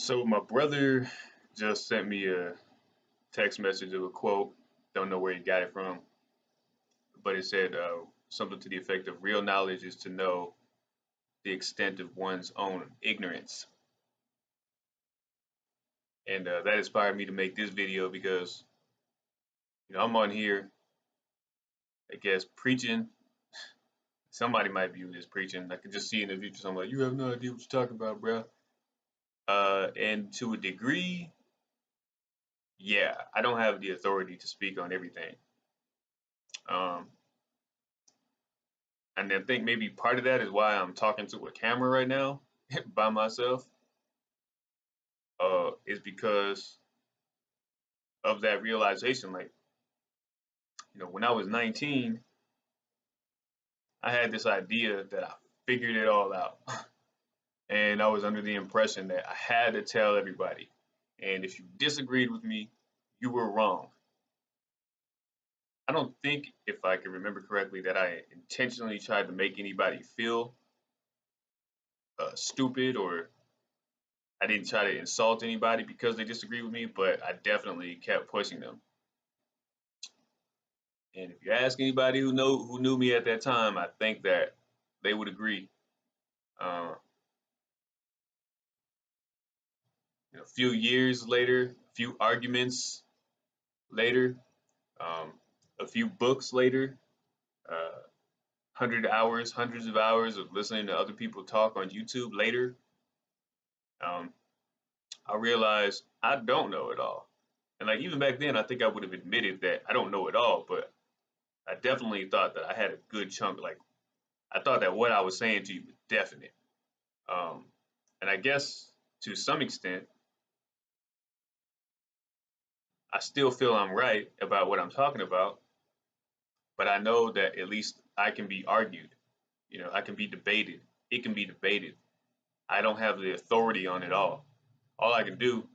So my brother just sent me a text message of a quote. Don't know where he got it from, but it said something to the effect of real knowledge is to know the extent of one's own ignorance. And that inspired me to make this video because, I'm on here, I guess, preaching. Somebody might view this preaching. I could just see in the future someone like, you have no idea what you're talking about, bro. And to a degree, yeah, I don't have the authority to speak on everything. Um, And I think maybe part of that is why I'm talking to a camera right now by myself, is because of that realization. Like, when I was 19, I had this idea that I figured it all out. And I was under the impression that I had to tell everybody. And if you disagreed with me, you were wrong. I don't think, if I can remember correctly, that I intentionally tried to make anybody feel stupid, or I didn't try to insult anybody because they disagree with me, but I definitely kept pushing them. And if you ask anybody who knew me at that time, I think that they would agree. Uh, a few years later, a few arguments later, um, a few books later, 100 hours, hundreds of hours of listening to other people talk on YouTube later, um, I realized I don't know it all. And like even back then, I think I would have admitted that I don't know it all, but I definitely thought that I had a good chunk. Like I thought that what I was saying to you was definite. Um, and I guess to some extent, I still feel I'm right about what I'm talking about, but I know that at least I can be argued. I can be debated. It can be debated. I don't have the authority on it all. All I can do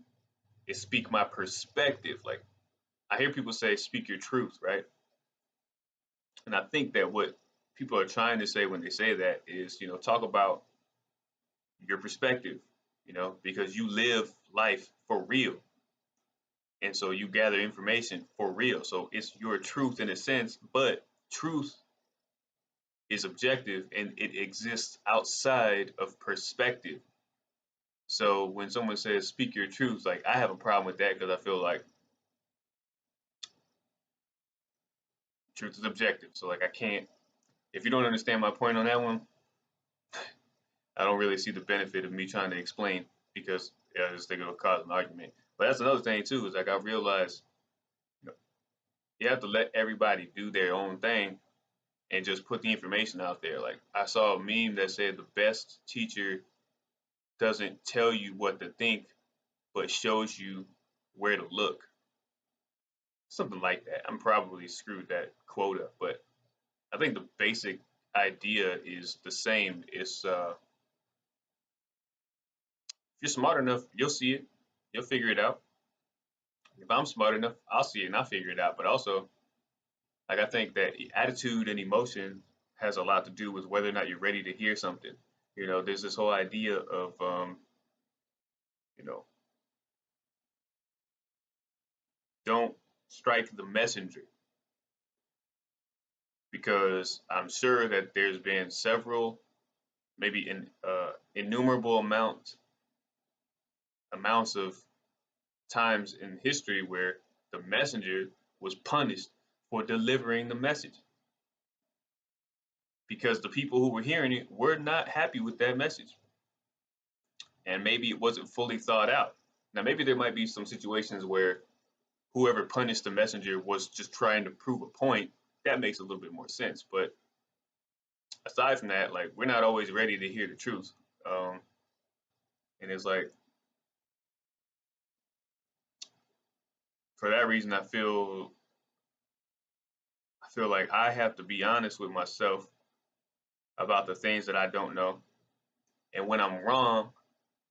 is speak my perspective. Like I hear people say, speak your truth, right? And I think that what people are trying to say when they say that is, talk about your perspective, because you live life for real. And so you gather information for real. So it's your truth in a sense, but truth is objective and it exists outside of perspective. So when someone says speak your truth, like I have a problem with that because I feel like truth is objective. So like I can't, if you don't understand my point on that one, I don't really see the benefit of me trying to explain because I just think it'll cause an argument. But that's another thing too, is like I realized you, know, you have to let everybody do their own thing and just put the information out there. Like I saw a meme that said the best teacher doesn't tell you what to think, but shows you where to look. Something like that. I'm probably screwed that quote up, but I think the basic idea is the same. It's if you're smart enough, you'll see it, you'll figure it out. If I'm smart enough, I'll see it and I'll figure it out. But also, like I think that attitude and emotion has a lot to do with whether or not you're ready to hear something. There's this whole idea of you know, don't strike the messenger, because I'm sure that there's been several, maybe innumerable amounts of times in history where the messenger was punished for delivering the message because the people who were hearing it were not happy with that message, and maybe it wasn't fully thought out. Now maybe there might be some situations where whoever punished the messenger was just trying to prove a point. That makes a little bit more sense. But aside from that, like we're not always ready to hear the truth. Um, and it's like for that reason, I feel like I have to be honest with myself about the things that I don't know. And when I'm wrong,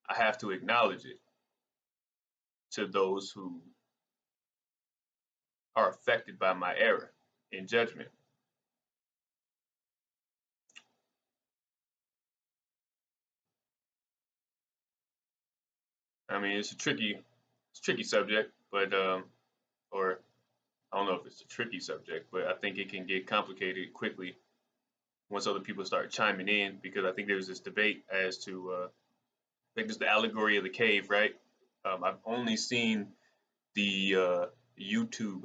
I have to acknowledge it to those who are affected by my error in judgment. I mean, it's a tricky subject, but or I don't know if it's a tricky subject, but I think it can get complicated quickly once other people start chiming in, because I think there's this debate as to I think it's the allegory of the cave, right? I've only seen the YouTube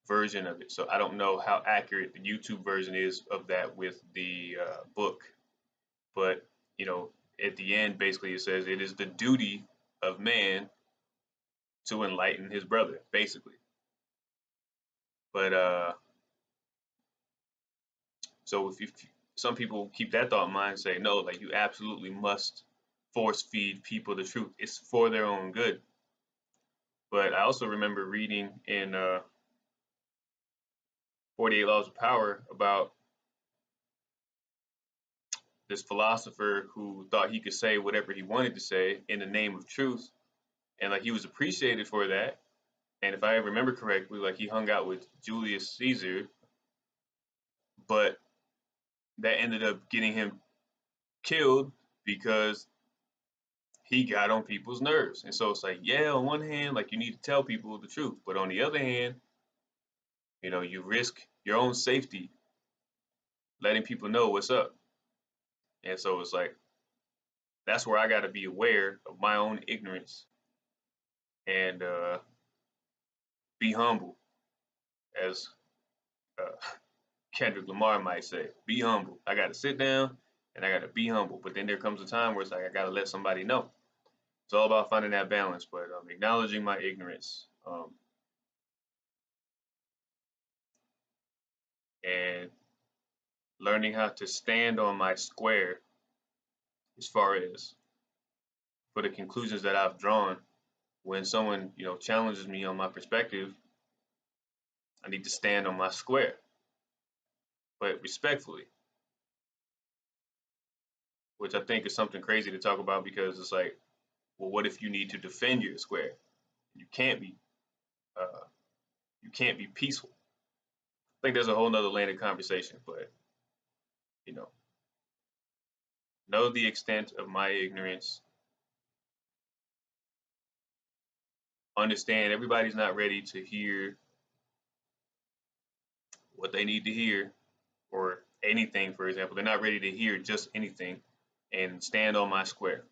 version of it, so I don't know how accurate the YouTube version is of that with the book. But you know, at the end, basically, it says it is the duty of man to enlighten his brother, basically. But so if some people keep that thought in mind and say no, like you absolutely must force feed people the truth. It's for their own good. But I also remember reading in 48 Laws of Power about this philosopher who thought he could say whatever he wanted to say in the name of truth, and like he was appreciated for that. And if I remember correctly, like he hung out with Julius Caesar, but that ended up getting him killed because he got on people's nerves. And so it's like, yeah, on one hand, like you need to tell people the truth, but on the other hand, you know, you risk your own safety letting people know what's up. And so it's like that's where I got to be aware of my own ignorance and be humble, as uh, Kendrick Lamar might say. Be humble. I got to sit down and I got to be humble. But then there comes a time where it's like I got to let somebody know. It's all about finding that balance, but acknowledging my ignorance, and learning how to stand on my square as far as for the conclusions that I've drawn. When someone, you know, challenges me on my perspective, I need to stand on my square, but respectfully, which I think is something crazy to talk about because it's like, well, what if you need to defend your square? You can't be, uh, you can't be peaceful. I think there's a whole nother landed conversation, but you know the extent of my ignorance. Understand everybody's not ready to hear what they need to hear or anything, for example. They're not ready to hear just anything, and stand on my square.